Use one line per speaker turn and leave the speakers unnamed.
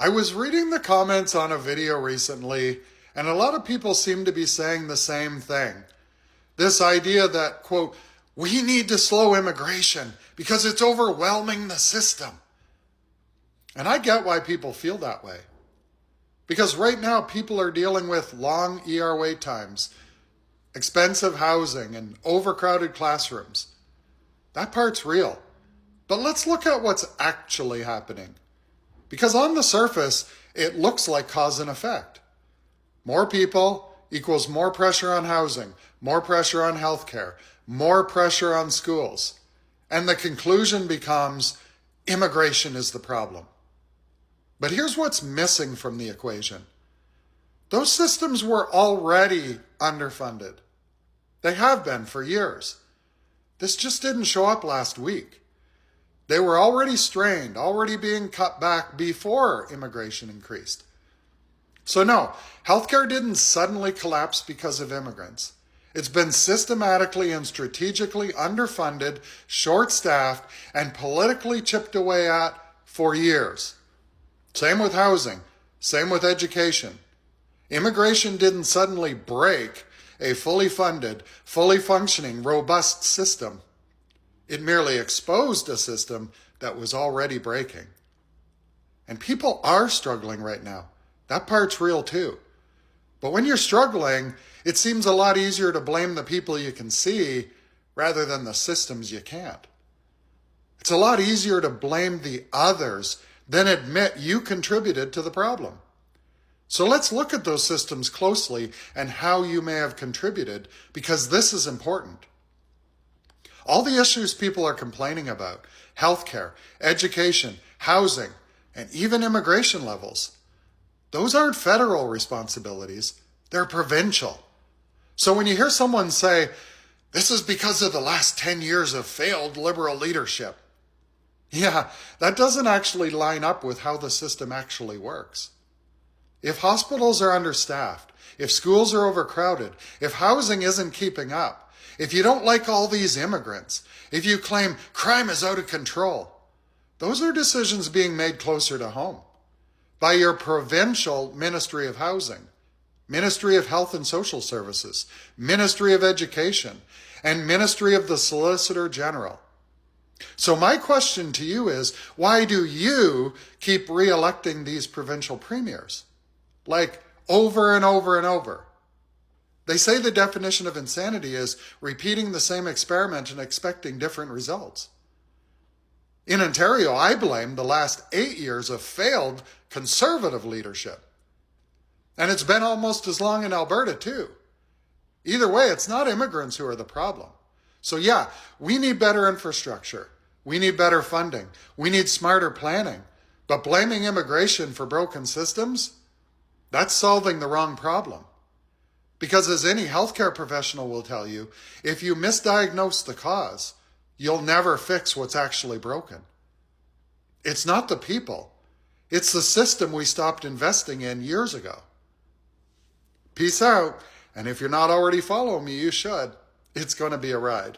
I was reading the comments on a video recently, and a lot of people seem to be saying the same thing. This idea that, quote, we need to slow immigration because it's overwhelming the system. And I get why people feel that way. Because right now people are dealing with long ER wait times, expensive housing, and overcrowded classrooms. That part's real. But let's look at what's actually happening. Because on the surface, it looks like cause and effect. More people equals more pressure on housing, more pressure on healthcare, more pressure on schools. And the conclusion becomes immigration is the problem. But here's what's missing from the equation. Those systems were already underfunded. They have been for years. This just didn't show up last week. They were already strained, already being cut back before immigration increased. So no, healthcare didn't suddenly collapse because of immigrants. It's been systematically and strategically underfunded, short-staffed, and politically chipped away at for years. Same with housing, same with education. Immigration didn't suddenly break a fully funded, fully functioning, robust system. It merely exposed a system that was already breaking. And people are struggling right now. That part's real too. But when you're struggling, it seems a lot easier to blame the people you can see rather than the systems you can't. It's a lot easier to blame the others than admit you contributed to the problem. So let's look at those systems closely and how you may have contributed, because this is important. All the issues people are complaining about, healthcare, education, housing, and even immigration levels, those aren't federal responsibilities, they're provincial. So when you hear someone say, this is because of the last 10 years of failed liberal leadership, yeah, that doesn't actually line up with how the system actually works. If hospitals are understaffed, if schools are overcrowded, if housing isn't keeping up, if you don't like all these immigrants, if you claim crime is out of control, those are decisions being made closer to home by your provincial Ministry of Housing, Ministry of Health and Social Services, Ministry of Education, and Ministry of the Solicitor General. So my question to you is, why do you keep re-electing these provincial premiers? Like over and over and over. They say the definition of insanity is repeating the same experiment and expecting different results. In Ontario, I blame the last 8 years of failed conservative leadership. And it's been almost as long in Alberta too. Either way, it's not immigrants who are the problem. So yeah, we need better infrastructure. We need better funding. We need smarter planning. But blaming immigration for broken systems, that's solving the wrong problem. Because as any healthcare professional will tell you, if you misdiagnose the cause, you'll never fix what's actually broken. It's not the people. It's the system we stopped investing in years ago. Peace out. And if you're not already following me, you should. It's going to be a ride.